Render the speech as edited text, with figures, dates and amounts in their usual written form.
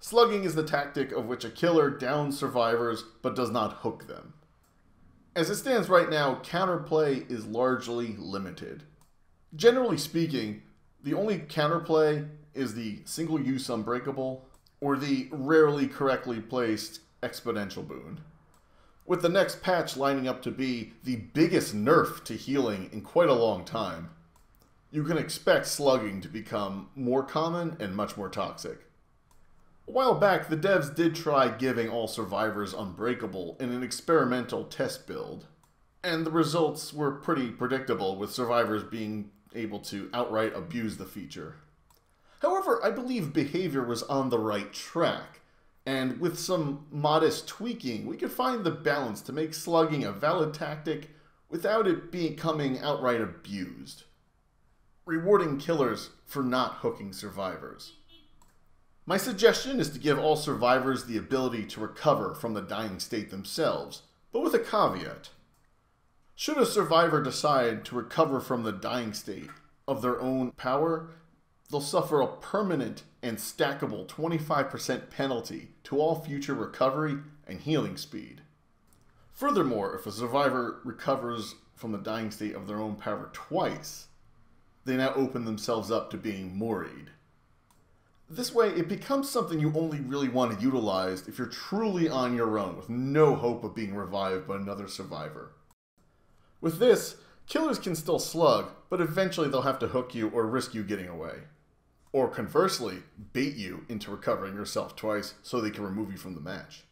Slugging is the tactic of which a killer downs survivors but does not hook them. As it stands right now, counterplay is largely limited. Generally speaking, the only counterplay is the single-use unbreakable or the rarely correctly placed exponential boon, with the next patch lining up to be the biggest nerf to healing in quite a long time. You can expect slugging to become more common and much more toxic. A while back, the devs did try giving all survivors Unbreakable in an experimental test build, and the results were pretty predictable, with survivors being able to outright abuse the feature. However, I believe behavior was on the right track, and with some modest tweaking, we could find the balance to make slugging a valid tactic without it becoming outright abused. Rewarding killers for not hooking survivors. My suggestion is to give all survivors the ability to recover from the dying state themselves, but with a caveat. Should a survivor decide to recover from the dying state of their own power, they'll suffer a permanent and stackable 25% penalty to all future recovery and healing speed. Furthermore, if a survivor recovers from the dying state of their own power twice, they now open themselves up to being moried. This way, it becomes something you only really want to utilize if you're truly on your own, with no hope of being revived by another survivor. With this, killers can still slug, but eventually they'll have to hook you or risk you getting away. Or conversely, bait you into recovering yourself twice so they can remove you from the match.